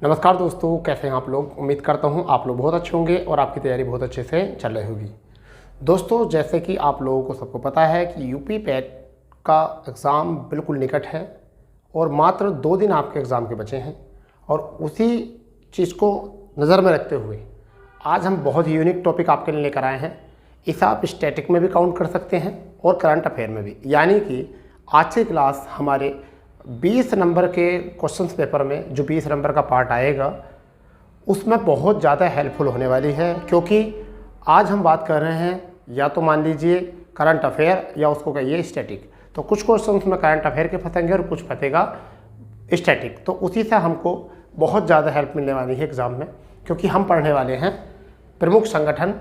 नमस्कार दोस्तों, कैसे हैं आप लोग। उम्मीद करता हूं आप लोग बहुत अच्छे होंगे और आपकी तैयारी बहुत अच्छे से चल रही होगी। दोस्तों, जैसे कि आप लोगों को सबको पता है कि यूपी पैट का एग्ज़ाम बिल्कुल निकट है और मात्र 2 दिन आपके एग्ज़ाम के बचे हैं। और उसी चीज़ को नज़र में रखते हुए आज हम बहुत ही यूनिक टॉपिक आपके लिए लेकर आए हैं। इसे आप स्टैटिक में भी काउंट कर सकते हैं और करंट अफेयर में भी। यानी कि आज की क्लास हमारे 20 नंबर के क्वेश्चंस पेपर में जो 20 नंबर का पार्ट आएगा उसमें बहुत ज़्यादा हेल्पफुल होने वाली है, क्योंकि आज हम बात कर रहे हैं या तो मान लीजिए करंट अफेयर या उसको कहिए स्टैटिक। तो कुछ क्वेश्चंस में करंट अफेयर के फंसेंगे और कुछ फंसेगा स्टैटिक। तो उसी से हमको बहुत ज़्यादा हेल्प मिलने वाली है एग्ज़ाम में, क्योंकि हम पढ़ने वाले हैं प्रमुख संगठन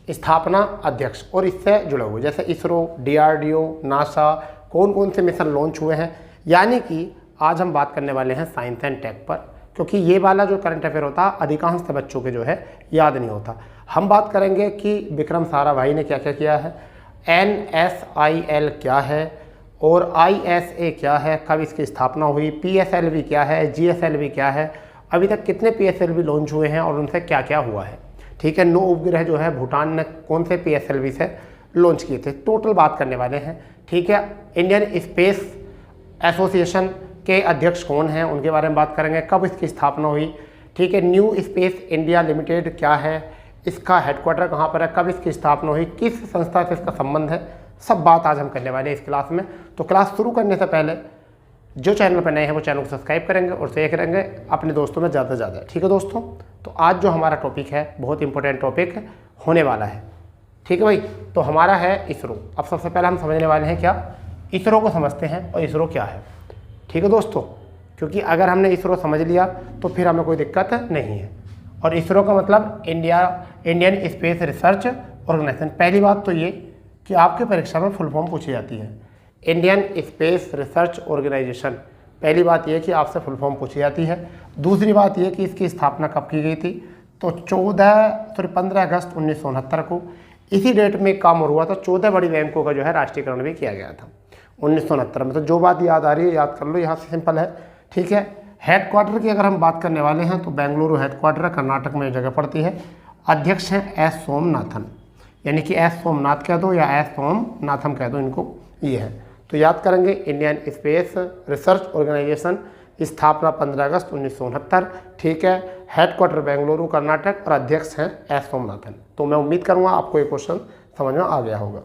स्थापना अध्यक्ष और इससे जुड़े हुए, जैसे इसरो, DRDO, नासा, कौन कौन से मिशन लॉन्च हुए हैं। यानी कि आज हम बात करने वाले हैं साइंस एंड टेक पर, क्योंकि ये वाला जो करंट अफेयर होता है अधिकांश बच्चों के जो है याद नहीं होता। हम बात करेंगे कि विक्रम साराभाई ने क्या क्या किया है, NSIL क्या है और ISA क्या है, कब इसकी स्थापना हुई, PSLV क्या है, GSLV क्या है, अभी तक कितने PSLV लॉन्च हुए हैं और उनसे क्या क्या हुआ है। ठीक है, 9 उपग्रह जो है भूटान ने कौन से PSLV से लॉन्च किए थे, टोटल बात करने वाले हैं। ठीक है, इंडियन स्पेस एसोसिएशन के अध्यक्ष कौन हैं उनके बारे में बात करेंगे, कब इसकी स्थापना हुई। ठीक है, न्यू स्पेस इंडिया लिमिटेड क्या है, इसका हेडक्वार्टर कहाँ पर है, कब इसकी स्थापना हुई, किस संस्था से इसका संबंध है, सब बात आज हम करने वाले हैं इस क्लास में। तो क्लास शुरू करने से पहले जो चैनल पर नए हैं वो चैनल को सब्सक्राइब करेंगे और शेयर करेंगे अपने दोस्तों में ज़्यादा से ज़्यादा। ठीक है दोस्तों, तो आज जो हमारा टॉपिक है बहुत इंपॉर्टेंट टॉपिक होने वाला है। ठीक है भाई, तो हमारा है इसरो। अब सबसे पहले हम समझने वाले हैं क्या, इसरो को समझते हैं और इसरो क्या है। ठीक है दोस्तों, क्योंकि अगर हमने इसरो समझ लिया तो फिर हमें कोई दिक्कत नहीं है। और इसरो का मतलब इंडियन स्पेस रिसर्च ऑर्गेनाइजेशन। पहली बात तो ये कि आपके परीक्षा में फुल फॉर्म पूछी जाती है, इंडियन स्पेस रिसर्च ऑर्गेनाइजेशन। पहली बात यह कि आपसे फुल फॉर्म पूछी जाती है। दूसरी बात यह कि इसकी स्थापना कब की गई थी, तो 15 अगस्त 1969 को इसी डेट में काम हुआ था। 14 बड़ी बैंकों का जो है राष्ट्रीयकरण भी किया गया था 1969 में। तो जो बात याद आ रही है याद कर लो, यहाँ से सिंपल है। ठीक है, हेडक्वार्टर की अगर हम बात करने वाले हैं तो बेंगलुरु हेडक्वार्टर कर्नाटक में जगह पड़ती है। अध्यक्ष हैं S सोमनाथन, यानी कि S सोमनाथ कह दो या S सोमनाथम कह दो, इनको ये है। तो याद करेंगे इंडियन स्पेस रिसर्च ऑर्गेनाइजेशन, स्थापना 15 अगस्त 1969। ठीक है, हेडक्वार्टर बेंगलुरु कर्नाटक और अध्यक्ष हैं S सोमनाथन। तो मैं उम्मीद करूँगा आपको ये क्वेश्चन समझ में आ गया होगा।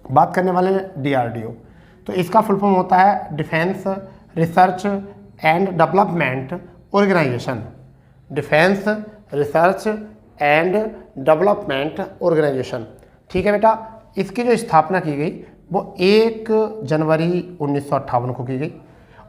बात करने वाले हैं DRDO। तो इसका फुल फॉर्म होता है defence research and development organisation. Defence research and development organisation. ठीक है बेटा, इसकी जो स्थापना की गई वो 1 जनवरी 1958 को की गई।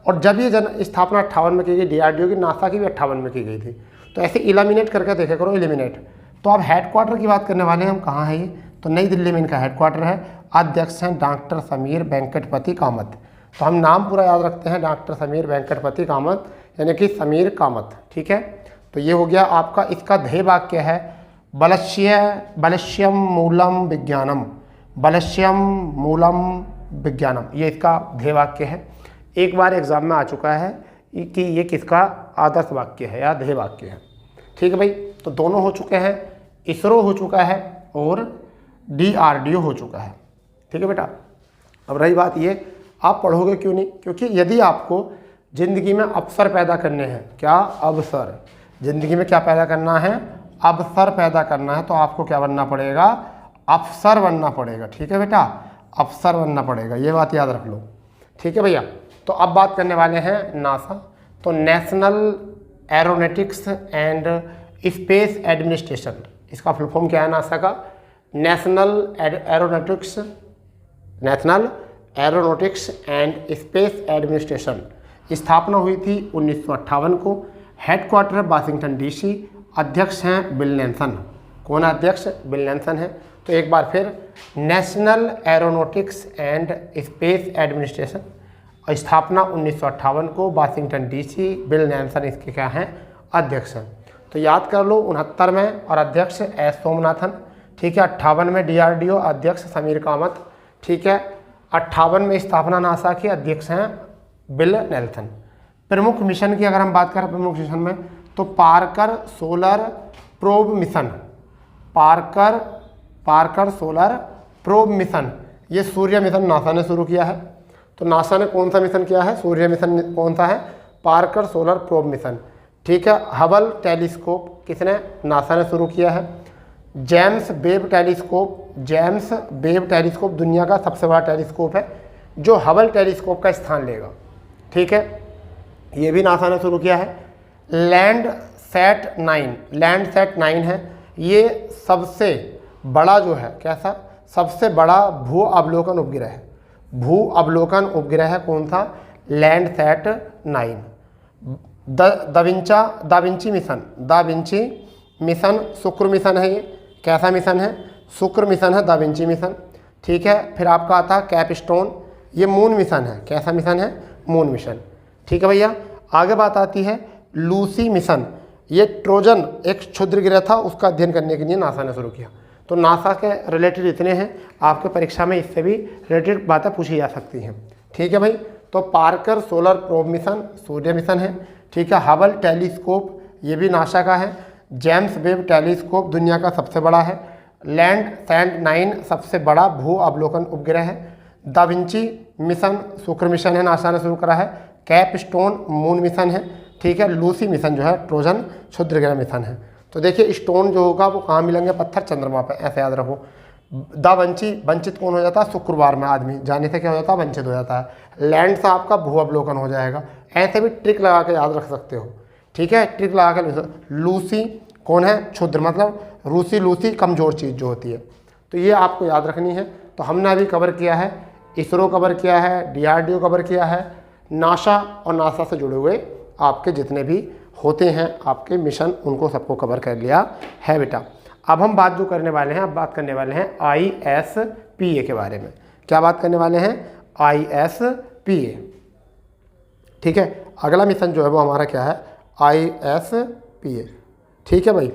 और जब ये स्थापना 58 में की गई, DRDO की, नासा की भी 58 में की गई थी। तो ऐसे इलिमिनेट करके देखे करो, इलिमिनेट। तो अब हेडक्वार्टर की बात करने वाले हैं हम, कहाँ है ये, तो नई दिल्ली में इनका हेडक्वार्टर है। अध्यक्ष हैं डॉक्टर समीर वेंकटपति कामत। तो हम नाम पूरा याद रखते हैं, डॉक्टर समीर वेंकटपति कामत, यानी कि समीर कामत। ठीक है, तो ये हो गया आपका। इसका ध्येय वाक्य है बलश्यम मूलम विज्ञानम। बलश्यम मूलम विज्ञानम, ये इसका ध्येय वाक्य है। एक बार एग्जाम में आ चुका है कि ये किसका आदर्श वाक्य है या ध्येय वाक्य है। ठीक है भाई, तो दोनों हो चुके हैं, इसरो हो चुका है और DRDO हो चुका है। ठीक है बेटा, अब रही बात ये, आप पढ़ोगे क्यों नहीं, क्योंकि यदि आपको ज़िंदगी में अवसर पैदा करने हैं, क्या अवसर, ज़िंदगी में क्या पैदा करना है, अवसर पैदा करना है, तो आपको क्या बनना पड़ेगा, अफसर बनना पड़ेगा। ठीक है बेटा, अफसर बनना पड़ेगा, ये बात याद रख लो। ठीक है भैया, तो अब बात करने वाले हैं नासा। तो national aeronautics and space administration, इसका फुल फॉर्म क्या है नासा का, national aeronautics and space administration. स्थापना हुई थी 1958 को। Headquarter Washington DC। अध्यक्ष हैं बिल नेल्सन। कौन अध्यक्ष, बिल नेल्सन है। तो एक बार फिर, national aeronautics and space administration, स्थापना 1958 को, वाशिंगटन DC, बिल नेल्सन इसके क्या हैं, अध्यक्ष हैं। तो याद कर लो, 69 में और अध्यक्ष S सोमनाथन। ठीक है, 58 में DRDO, अध्यक्ष समीर कामत। ठीक है, 58 में स्थापना नासा की, अध्यक्ष हैं बिल नेल्सन। प्रमुख मिशन की अगर हम बात करें प्रमुख मिशन में, तो Parker solar probe mission, Parker solar probe mission, ये सूर्य मिशन नासा ने शुरू किया है। तो नासा ने कौन सा मिशन किया है? सूर्य मिशन कौन सा है? पार्कर सोलर प्रोब मिशन, ठीक है। हबल टेलीस्कोप किसने? नासा ने शुरू किया है। जेम्स वेब टेलीस्कोप दुनिया का सबसे बड़ा टेलीस्कोप है जो हबल टेलीस्कोप का स्थान लेगा, ठीक है, ये भी नासा ने शुरू किया है। लैंडसैट 9 है, ये सबसे बड़ा जो है कैसा, सबसे बड़ा भू अवलोकन उपग्रह है। भू अवलोकन उपग्रह है कौन सा? लैंडसैट 9। दाविंची मिशन शुक्र मिशन है। ये कैसा मिशन है? शुक्र मिशन है, दाविंची मिशन, ठीक है। फिर आपका आता है कैपस्टोन, ये मून मिशन है। कैसा मिशन है? मून मिशन, ठीक है भैया। आगे बात आती है लूसी मिशन, ये ट्रोजन एक क्षुद्र ग्रह था, उसका अध्ययन करने के लिए नासा ने शुरू किया। तो नासा के रिलेटेड इतने हैं, आपके परीक्षा में इससे भी रिलेटेड बातें पूछी जा सकती हैं, ठीक है भाई। तो पार्कर सोलर प्रोब मिशन सूर्य मिशन है, ठीक है। हबल टेलीस्कोप ये भी नासा का है। जेम्स वेब टेलीस्कोप दुनिया का सबसे बड़ा है। लैंडसैट 9 सबसे बड़ा भू अवलोकन उपग्रह है। दाविंची मिशन शुक्र मिशन है, नासा ने शुरू करा है। कैपस्टोन मून मिशन है, ठीक है। लूसी मिशन जो है ट्रोजन क्षुद्र ग्रह मिशन है। तो देखिए स्टोन जो होगा वो कहाँ मिलेंगे? पत्थर चंद्रमा पर, ऐसे याद रखो। वंचित कौन हो जाता है? शुक्रवार में आदमी जाने से क्या हो जाता है? वंचित हो जाता है। लैंड से आपका भू अवलोकन हो जाएगा। ऐसे भी ट्रिक लगा के याद रख सकते हो, ठीक है, ट्रिक लगा के। लूसी कौन है? क्षुद्र, मतलब लूसी कमज़ोर चीज़ जो होती है, तो ये आपको याद रखनी है। तो हमने अभी कवर किया है, इसरो कवर किया है, DRDO कवर किया है, नासा और नासा से जुड़े हुए आपके जितने भी होते हैं आपके मिशन, उनको सबको कवर कर लिया है बेटा। अब हम बात जो करने वाले हैं, अब बात करने वाले हैं ISPA के बारे में। क्या बात करने वाले हैं? ISPA, ठीक है। अगला मिशन जो है वो हमारा क्या है? ISPA, ठीक है भाई।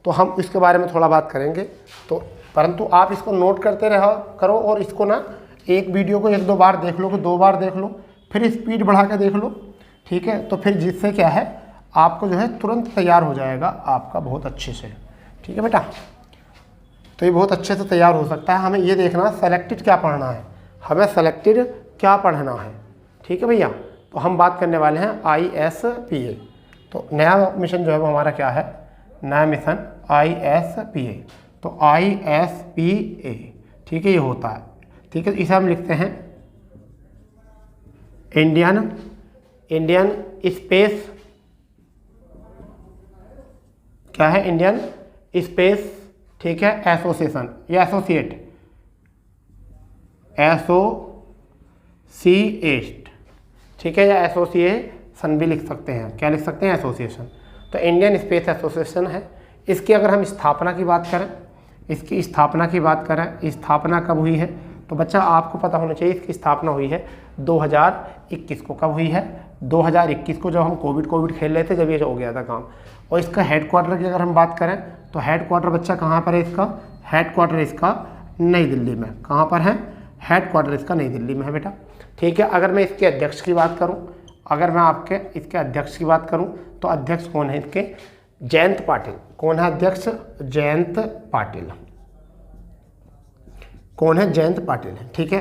तो हम इसके बारे में थोड़ा बात करेंगे, तो परंतु आप इसको नोट करते रहो करो, और इसको ना एक वीडियो को 1-2 बार देख लो, 2 बार देख लो, फिर स्पीड बढ़ा के देख लो, ठीक है। तो फिर जिससे क्या है आपको जो है तुरंत तैयार हो जाएगा आपका बहुत अच्छे से, ठीक है बेटा। तो ये बहुत अच्छे से तैयार हो सकता है। हमें ये देखना सेलेक्टेड क्या पढ़ना है, हमें सेलेक्टेड क्या पढ़ना है, ठीक है भैया। तो हम बात करने वाले हैं ISPA। तो नया मिशन जो है वो हमारा क्या है? नया मिशन ISPA। तो ISPA, ठीक है, ये होता है, ठीक है। इसे हम लिखते हैं इंडियन स्पेस, क्या है? इंडियन स्पेस, ठीक है, एसोसिएशन या एसोसिएट, ठीक है, या एसोसिएशन भी लिख सकते हैं। क्या लिख सकते हैं? एसोसिएशन। तो इंडियन स्पेस एसोसिएशन है। इसकी अगर हम स्थापना की बात करें, इसकी स्थापना की बात करें, स्थापना कब हुई है? तो बच्चा आपको पता होना चाहिए इसकी स्थापना हुई है 2021 को। कब हुई है? 2021 को, जब हम कोविड खेल रहे थे, जब ये हो गया था काम। और इसका हेडक्वार्टर की अगर हम बात करें तो हेडक्वार्टर बच्चा कहाँ पर है इसका? हेडक्वार्टर इसका नई दिल्ली में। कहाँ पर है? हेडक्वार्टर इसका नई दिल्ली में है बेटा, ठीक है। अगर मैं इसके अध्यक्ष की बात करूँ, अगर मैं आपके इसके अध्यक्ष की बात करूँ, तो अध्यक्ष कौन है इसके? जयंत पाटिल। कौन है अध्यक्ष? जयंत पाटिल। कौन है? जयंत पाटिल है, ठीक है।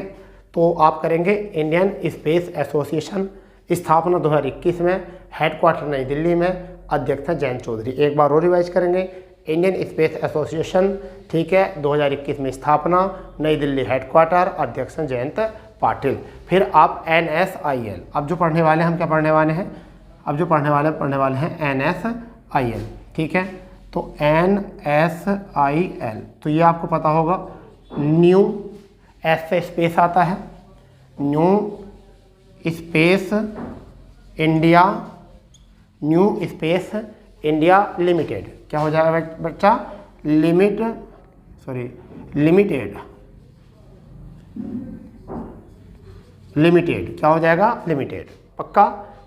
तो आप करेंगे इंडियन स्पेस एसोसिएशन, स्थापना 2021 में, हेडक्वार्टर नई दिल्ली में, अध्यक्ष है जयंत चौधरी। एक बार और रिवाइज करेंगे, इंडियन स्पेस एसोसिएशन, ठीक है, 2021 में स्थापना, नई दिल्ली हेडक्वार्टर, अध्यक्ष हैं जयंत पाटिल। फिर आप NSIL, अब जो पढ़ने वाले हैं हम क्या पढ़ने वाले हैं? अब जो पढ़ने वाले हैं NSIL, ठीक है। तो NSIL, तो ये आपको पता होगा, न्यू, एस से स्पेस आता है, new space India, new space India limited. क्या हो जाएगा बच्चा? लिमिटेड क्या हो जाएगा? लिमिटेड, पक्का।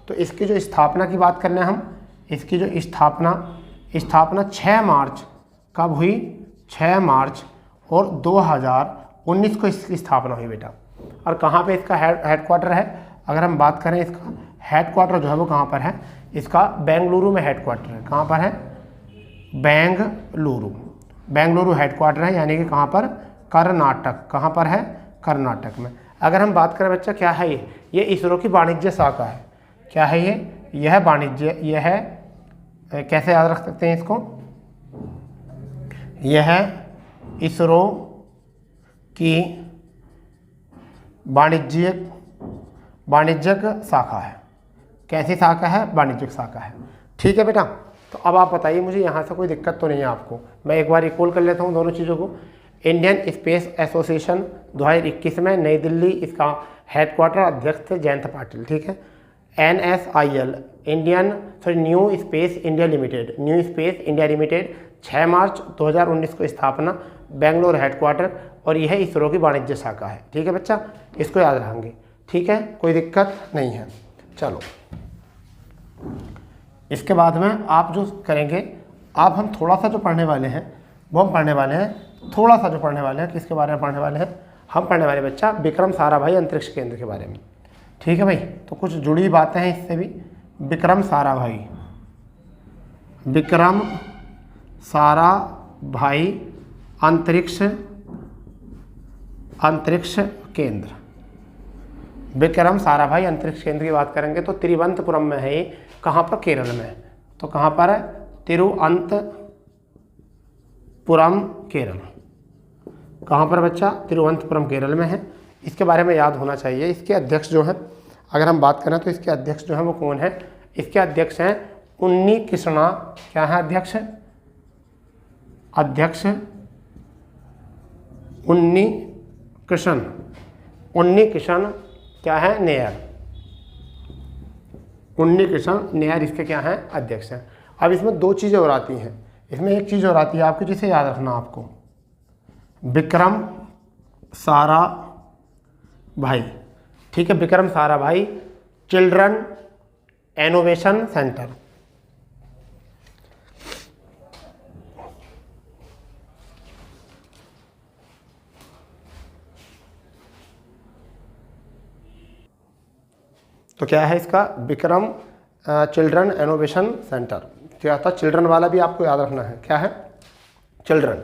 तो इसकी जो स्थापना की बात करने हम, इसकी जो स्थापना 6 मार्च कब हुई? 6 मार्च और 2019 को इसकी स्थापना हुई बेटा। और कहाँ पे इसका हेडक्वार्टर है? अगर हम बात करें इसका हेडक्वार्टर जो है वो कहाँ पर है, इसका बेंगलुरु में हेडक्वार्टर है। कहाँ पर है, बेंगलुरु, बेंगलुरु हेडक्वार्टर है, यानी कि कहाँ पर, कर्नाटक। कहाँ पर है, कर्नाटक में। अगर हम बात करें बच्चा, क्या है ये इसरो की वाणिज्य शाखा है। क्या है ये, यह वाणिज्य, यह है, कैसे याद रख सकते हैं इसको, यह इसरो की वाणिज्यिक शाखा है। कैसी शाखा है, वाणिज्यिक शाखा है। ठीक है बेटा, तो अब आप बताइए मुझे, यहाँ से कोई दिक्कत तो नहीं है आपको। मैं एक बार रिकॉल कर लेता हूँ दोनों चीज़ों को। इंडियन स्पेस एसोसिएशन 2021 में नई दिल्ली, इसका हेडक्वार्टर अध्यक्ष थे जयंत पाटिल। ठीक है। NSIL new space India limited, new space India limited 6 मार्च 2019 को स्थापना, बेंगलोर हेडक्वार्टर, और यह इसरो की वाणिज्य शाखा है। ठीक है बच्चा, इसको याद रखेंगे। ठीक है, कोई दिक्कत नहीं है। चलो, इसके बाद में आप जो करेंगे, आप हम थोड़ा सा जो पढ़ने वाले हैं वो हम पढ़ने वाले हैं, थोड़ा सा जो पढ़ने वाले हैं, किसके बारे में पढ़ने वाले हैं, हम पढ़ने वाले बच्चा विक्रम साराभाई अंतरिक्ष केंद्र के बारे में। ठीक है भाई, तो कुछ जुड़ी बातें हैं इससे भी। विक्रम साराभाई, विक्रम साराभाई अंतरिक्ष केंद्र, विक्रम साराभाई अंतरिक्ष केंद्र की बात करेंगे तो तिरुवनंतपुरम में है ये। कहाँ पर, केरल में। तो कहाँ पर है, तिरुवनंतपुरम केरल। कहाँ पर बच्चा, तिरुवनंतपुरम केरल में है। इसके बारे में याद होना चाहिए। इसके अध्यक्ष जो हैं, अगर हम बात करें तो इसके अध्यक्ष जो हैं वो कौन है, इसके अध्यक्ष हैं उन्नी कृष्णा। क्या है अध्यक्ष, अध्यक्ष उन्नी कृष्ण क्या है, नेयर, उन्नी कृष्ण नेयर इसके क्या हैं, अध्यक्ष हैं। अब इसमें दो चीज़ें और आती हैं, इसमें एक चीज़ और आती है आपको, जिसे याद रखना आपको, विक्रम साराभाई। ठीक है, Vikram Sarabhai children innovation centre. तो क्या है इसका, विक्रम चिल्ड्रन इनोवेशन सेंटर। क्या था, चिल्ड्रन वाला भी आपको याद रखना है। क्या है, चिल्ड्रन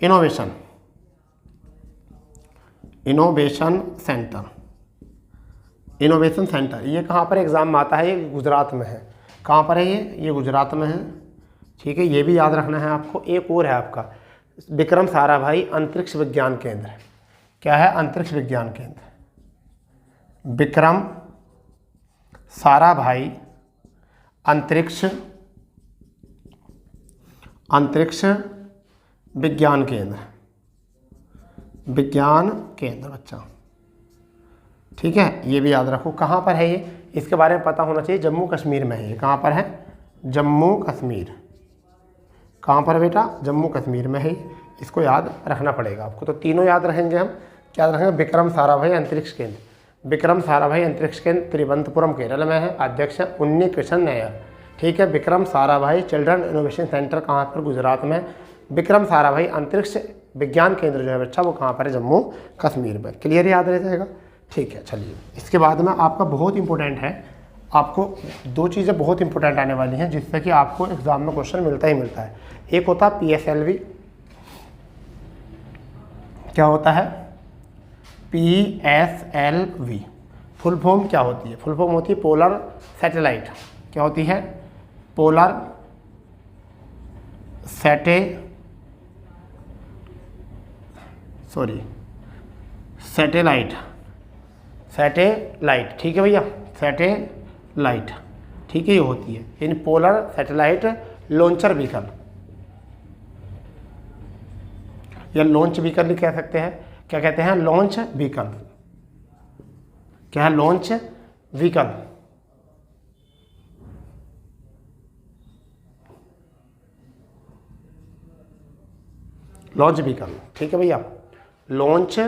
इनोवेशन सेंटर। ये कहाँ पर एग्ज़ाम में आता है, ये गुजरात में है। कहाँ पर है ये गुजरात में है। ठीक है, ये भी याद रखना है आपको। एक और है आपका विक्रम साराभाई अंतरिक्ष विज्ञान केंद्र। क्या है, अंतरिक्ष विज्ञान केंद्र, विक्रम साराभाई अंतरिक्ष विज्ञान केंद्र बच्चा। ठीक है, ये भी याद रखो। कहाँ पर है ये, इसके बारे में पता होना चाहिए। जम्मू कश्मीर में है ये। कहाँ पर है, जम्मू कश्मीर। कहाँ पर बेटा, जम्मू कश्मीर में है। इसको याद रखना पड़ेगा आपको। तो तीनों याद रहेंगे हम। क्या याद रखेंगे, विक्रम साराभाई अंतरिक्ष केंद्र, विक्रम साराभाई अंतरिक्ष केंद्र तिरुवनंतपुरम केरल में है, अध्यक्ष है उन्नी कृष्ण नायर। ठीक है, Vikram Sarabhai children innovation centre कहाँ पर, गुजरात में। विक्रम साराभाई अंतरिक्ष विज्ञान केंद्र जो है बच्चा वो कहाँ पर है, जम्मू कश्मीर में। क्लियर याद रह जाएगा। ठीक है, चलिए इसके बाद में आपका बहुत इंपॉर्टेंट है, आपको दो चीज़ें बहुत इंपॉर्टेंट आने वाली हैं जिससे कि आपको एग्जाम में क्वेश्चन मिलता ही मिलता है। एक होता है PSLV। क्या होता है, PSLV फुल फॉर्म क्या होती है, फुल फॉर्म होती है पोलर सैटेलाइट। क्या होती है, पोलर सैटेलाइट। ठीक है भैया, सैटेलाइट। ठीक है, ये होती है in polar satellite launcher vehicle, या लॉन्च व्हीकल भी कह सकते हैं। क्या कहते हैं, लॉन्च व्हीकल। क्या है, लॉन्च व्हीकल। Launch vehicle. ठीक है भैया, लॉन्च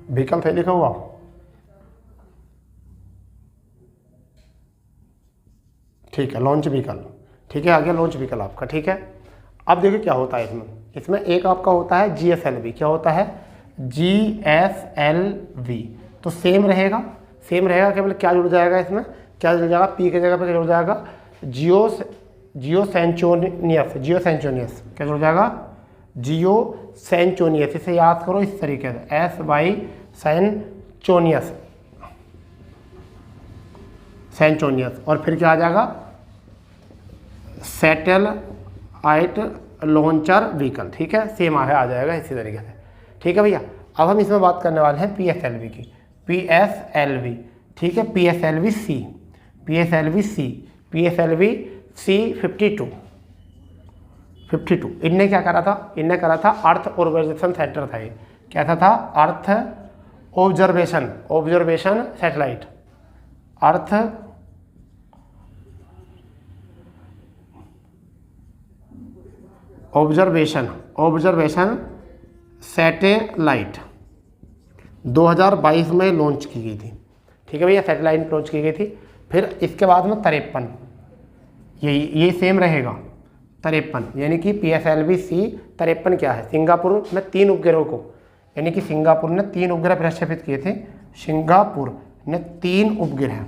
व्हीकल थे लिखा हुआ। ठीक है, लॉन्च व्हीकल। ठीक है, आ गया लॉन्च व्हीकल आपका। ठीक है, अब देखिए क्या होता है इसमें। इसमें एक आपका होता है GSLV। क्या होता है? GSLV। तो सेम रहेगा, केवल क्या जुड़ जाएगा इसमें, क्या जुड़ जाएगा, पी की जगह पे क्या जुड़ जाएगा, जियोसेंचोनियस। क्या जुड़ जाएगा? जियोसेंचोनियस। इसे याद करो इस तरीके से, सेंचोनियस। और फिर क्या आ जाएगा? Satellite launcher vehicle. ठीक है, सेम आ जाएगा इसी तरीके से। ठीक है भैया, अब हम इसमें बात करने वाले हैं PSLV की। PSLV, ठीक है, PSLV C 52। इनने क्या करा था? इनने करा था अर्थ ऑब्जर्वेशन सेंटर था ये। कैसा था? Earth observation satellite. Earth observation satellite 2022 में लॉन्च की गई थी। ठीक है भैया, सैटेलाइट लॉन्च की गई थी। फिर इसके बाद में 53, ये सेम रहेगा 53, यानी कि PSLV C 53 क्या है? सिंगापुर में 3 उपग्रहों को, यानी कि सिंगापुर ने 3 उपग्रह प्रक्षेपित किए थे। सिंगापुर ने 3 उपग्रह,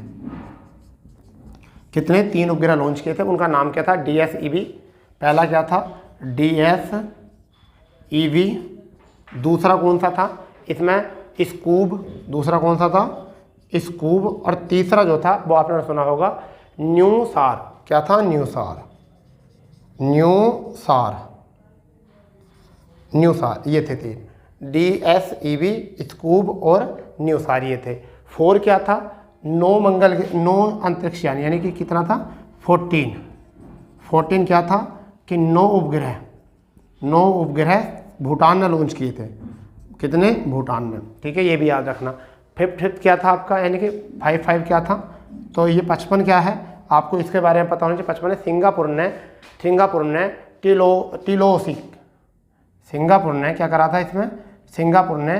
कितने? 3 उपग्रह लॉन्च किए थे। उनका नाम क्या था? DSEV। पहला क्या था? DSEV। दूसरा कौन सा था इसमें? स्कूब। दूसरा कौन सा था? स्कूब। और तीसरा जो था वो आपने सुना होगा न्यूसार। क्या था? न्यूसार। ये थे 3, DSEV, स्कूब और न्यूसार, ये थे। 4 क्या था? 9 अंतरिक्षयान, यानी कि कितना था? 14 क्या था? कि 9 उपग्रह भूटान में लॉन्च किए थे। कितने? भूटान में। ठीक है, ये भी याद रखना। फिफ्थ क्या था आपका, यानी कि 5 क्या था? तो ये 55 क्या है? आपको इसके बारे में पता होना चाहिए। 55 है सिंगापुर ने क्या करा था इसमें? सिंगापुर ने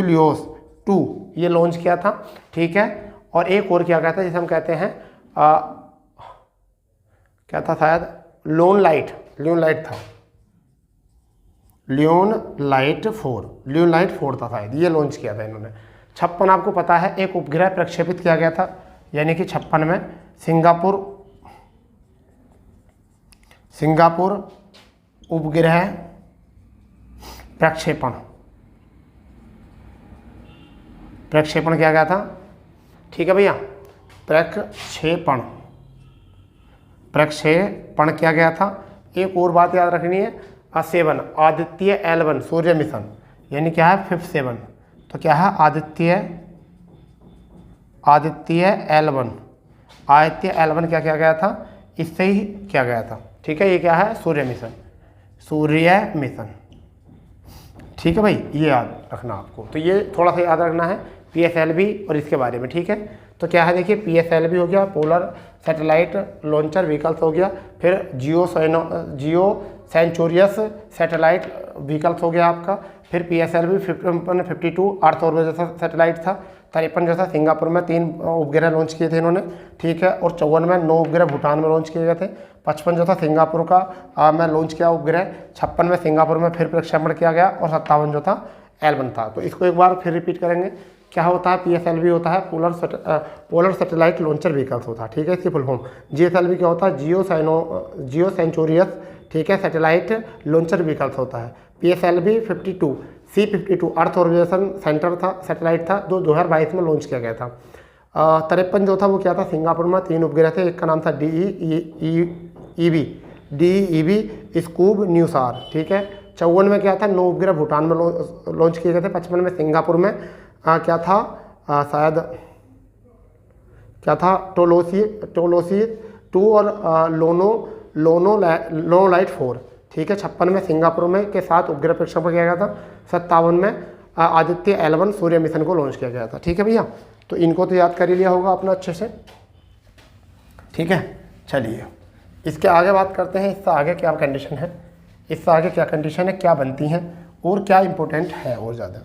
लियोस 2 ये लॉन्च किया था। ठीक है, और एक और क्या कहता है जिसे हम कहते हैं क्या था शायद? लियोन लाइट था। लियोन लाइट 4 था शायद, ये लॉन्च किया था इन्होंने। 56 आपको पता है एक उपग्रह प्रक्षेपित किया गया था, यानी कि 56 में सिंगापुर उपग्रह प्रक्षेपण किया गया था। ठीक है भैया, प्रक्षेपण किया गया था। एक और बात याद रखनी है, 7 आदित्य L1 सूर्य मिशन, यानी क्या है? 5th 7। तो क्या है? आदित्य L1 क्या किया गया था? इससे ही किया गया था। ठीक है, ये क्या है? सूर्य मिशन। ठीक है भाई, ये याद रखना आपको। तो ये थोड़ा सा याद रखना है PSLV और इसके बारे में। ठीक है, तो क्या है देखिए, PSLV हो गया, पोलर सैटेलाइट लॉन्चर व्हीकल्स हो गया। फिर जियो सेंचुरियस सैटेलाइट व्हीकल्स हो गया आपका। फिर PSLV 52 अर्थ ऑब्जर्वेशन सैटेलाइट था। 53 जो था सिंगापुर में 3 उपग्रह लॉन्च किए थे इन्होंने। ठीक है, और 54 में 9 उपग्रह भूटान में लॉन्च किए गए थे। 55 जो था सिंगापुर का में लॉन्च किया उपग्रह। 56 में सिंगापुर में फिर प्रक्षेपण किया गया। और 57 जो था L1 था। तो इसको एक बार फिर रिपीट करेंगे। क्या होता है? PSLV होता है पोलर सैटेलाइट लॉन्चर व्हीकल्स होता है। ठीक है, इसकी फुल फॉर्म। GSLV क्या होता है? जियो सेंचुरियस, ठीक है, सैटेलाइट लॉन्चर व्हीकल्स होता है। PSLV 52 C52 earth observation centre था, सैटेलाइट था, जो 2022 में लॉन्च किया गया था। 53 जो था वो क्या था? सिंगापुर में 3 उपग्रह थे। एक का नाम था DEEV स्कूब न्यूसार। ठीक है, 54 में क्या था? 9 उपग्रह भूटान में लॉन्च किए गए थे। 55 में सिंगापुर में क्या था? शायद क्या था? टोलोसी 2 और लोनो लाइट 4। ठीक है, 56 में सिंगापुर में के साथ उपग्रह प्रक्षेपण किया गया था। 57 में आदित्य L1 सूर्य मिशन को लॉन्च किया गया था। ठीक है भैया, तो इनको तो याद कर ही लिया होगा अपना अच्छे से। ठीक है, चलिए इसके आगे बात करते हैं। इससे आगे क्या कंडीशन है, क्या बनती हैं और क्या इंपॉर्टेंट है और ज़्यादा।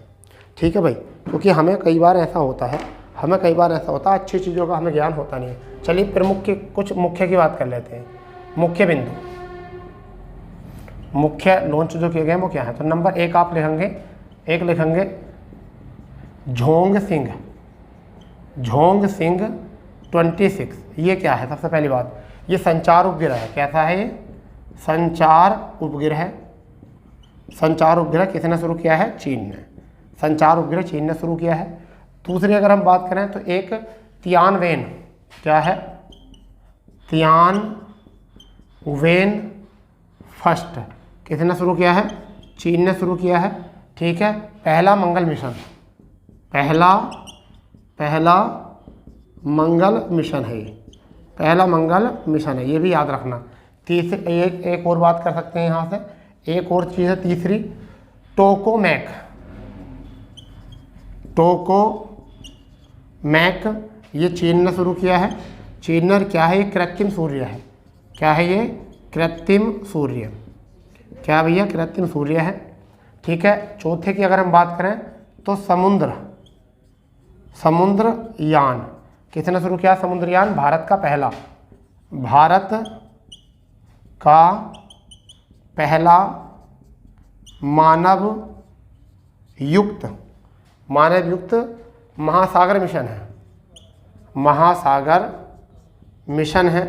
ठीक है भाई, क्योंकि हमें कई बार ऐसा होता है, हमें कई बार ऐसा होता है अच्छी चीज़ों का हमें ज्ञान होता नहीं है। चलिए प्रमुख की कुछ मुख्य की बात कर लेते हैं। मुख्य बिंदु, मुख्य लॉन्च जो किए गए हैं वो क्या है। तो नंबर 1 आप लिखेंगे झोंग सिंह 26। ये क्या है? सबसे पहली बात, ये संचार उपग्रह है। कैसा है ये? संचार उपग्रह किसने शुरू किया है? चीन ने। संचार उपग्रह चीन ने शुरू किया है। दूसरी अगर हम बात करें तो एक तियानवेन, क्या है? तियानवेन फर्स्ट किसने शुरू किया है? चीन ने शुरू किया है। ठीक है, पहला मंगल मिशन है ये, पहला मंगल मिशन है, ये भी याद रखना। तीसरी एक और बात कर सकते हैं यहाँ से, एक और चीज़ है तीसरी, टोकोमैक, ये चीन ने शुरू किया है। चीन ने क्या है? ये कृत्रिम सूर्य है। क्या है ये? कृत्रिम सूर्य। क्या भैया? कृत्रिम सूर्य है। ठीक है, चौथे की अगर हम बात करें तो समुद्रयान किसने शुरू किया? समुद्रयान भारत का पहला मानव युक्त महासागर मिशन है।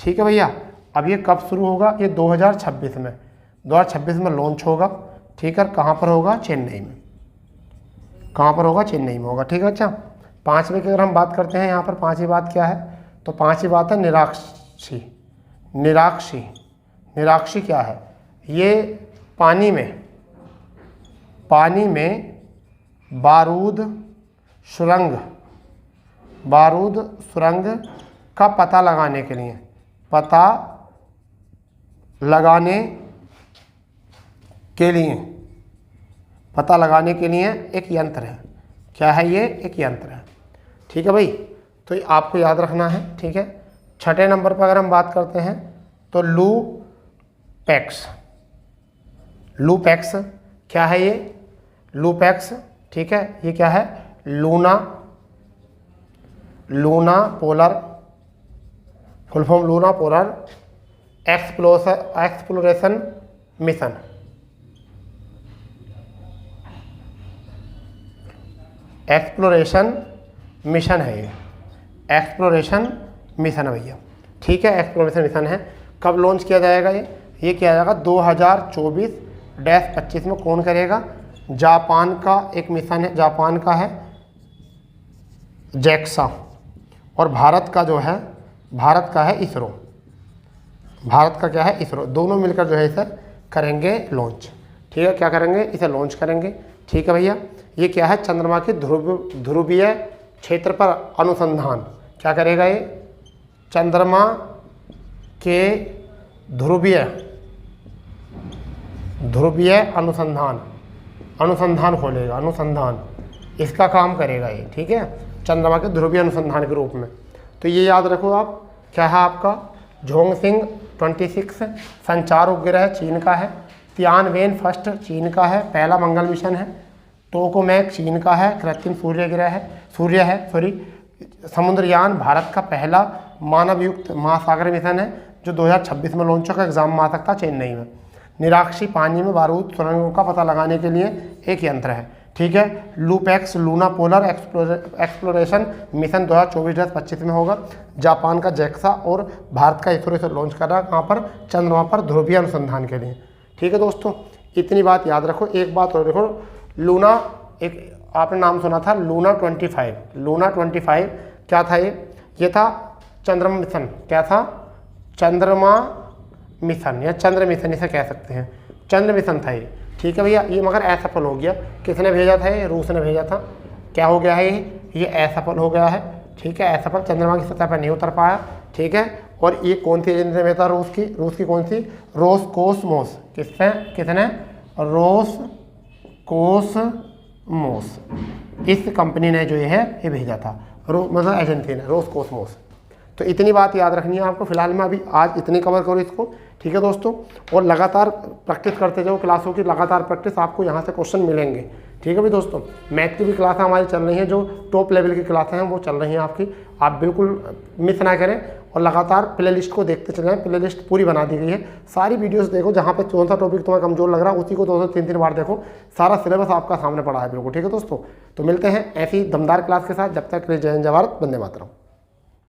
ठीक है भैया, अब ये कब शुरू होगा? ये 2026 में लॉन्च होगा। ठीक है, कहाँ पर होगा? चेन्नई में। चेन्नई में होगा। ठीक है। अच्छा, पांचवें की अगर हम बात करते हैं, यहाँ पर पांचवी बात क्या है? तो पांचवी बात है निराक्षी क्या है? ये पानी में बारूद सुरंग का पता लगाने के लिए एक यंत्र है। क्या है ये? एक यंत्र है। ठीक है भाई, तो ये आपको याद रखना है। ठीक है, छठे नंबर पर अगर हम बात करते हैं तो लूपैक्स क्या है ये? लूपैक्स, ठीक है, ये क्या है? Luna polar, full form Luna polar exploration mission है ये। एक्सप्लोरेशन मिशन है भैया। ठीक है, एक्सप्लोरेशन मिशन है। कब लॉन्च किया जाएगा ये किया जाएगा 2024-25 में। कौन करेगा? जापान का एक मिशन है, जापान का है जैक्सा, और भारत का है इसरो। भारत का क्या है? इसरो। दोनों मिलकर जो है इसे करेंगे लॉन्च। ठीक है, क्या करेंगे? इसे लॉन्च करेंगे। ठीक है भैया, ये क्या है? चंद्रमा के ध्रुवीय क्षेत्र पर अनुसंधान। क्या करेगा ये? चंद्रमा के ध्रुवीय अनुसंधान खोलेगा, इसका काम करेगा ये। ठीक है, चंद्रमा के ध्रुवीय अनुसंधान के रूप में। तो ये याद रखो आप, क्या है आपका? झोंगसिंग 26 संचार उपग्रह चीन का है। तियानवेन फर्स्ट चीन का है, पहला मंगल मिशन है। टोकोमैक चीन का है, कृत्रिम सूर्य है। समुद्रयान भारत का पहला मानव युक्त महासागर मिशन है, जो 2026 में लॉन्च होगा। एग्जाम में आ सकता है चेन्नई में। निराक्षी पानी में बारूद सुरंगों का पता लगाने के लिए एक यंत्र है। ठीक है, लूपैक्स लूना पोलर एक्सप्लोरेशन मिशन 2024-25 में होगा। जापान का जैक्सा और भारत का इसरो से लॉन्च कर रहा है। कहाँ पर? चंद्रमा पर ध्रुवीय अनुसंधान के लिए। ठीक है दोस्तों, इतनी बात याद रखो। एक बात और देखो, लूना, एक आपने नाम सुना था लूना 25 क्या था ये था चंद्रमा मिशन। क्या था? चंद्रमा मिशन या चंद्र मिशन इसे कह सकते हैं। चंद्र मिशन था ये। ठीक है भैया, ये मगर असफल हो गया। किसने भेजा था ये? रूस ने भेजा था। क्या हो गया है ये असफल हो गया है। ठीक है, असफल, चंद्रमा की सतह पर नहीं उतर पाया। ठीक है, और ये कौन सी एजेंसी में था? रूस की कौन सी? रोसकोसमोस। किसने? रोसकोसमोस, इस कंपनी ने जो ये भेजा था, मतलब एजेंसी ने, रोसकोसमोस। तो इतनी बात याद रखनी है आपको। फिलहाल मैं अभी आज इतनी कवर करूँ इसको। ठीक है दोस्तों, और लगातार प्रैक्टिस करते जाओ क्लासों की, लगातार प्रैक्टिस, आपको यहाँ से क्वेश्चन मिलेंगे। ठीक है भाई दोस्तों, मैथ की भी क्लासें हमारी चल रही हैं, जो टॉप लेवल की क्लासें हैं वो चल रही हैं आपकी। आप बिल्कुल मिस ना करें और लगातार प्लेलिस्ट को देखते चलें। प्लेलिस्ट पूरी बना दी गई है, सारी वीडियोस देखो, जहाँ पे कौन सा टॉपिक तुम्हें कमजोर लग रहा है उसी को 2 से 3 बार देखो। सारा सिलेबस आपका सामने पड़ा है बिल्कुल। ठीक है दोस्तों, तो मिलते हैं ऐसी दमदार क्लास के साथ। जब तक जय हिंद, जय भारत, वंदे मातरम।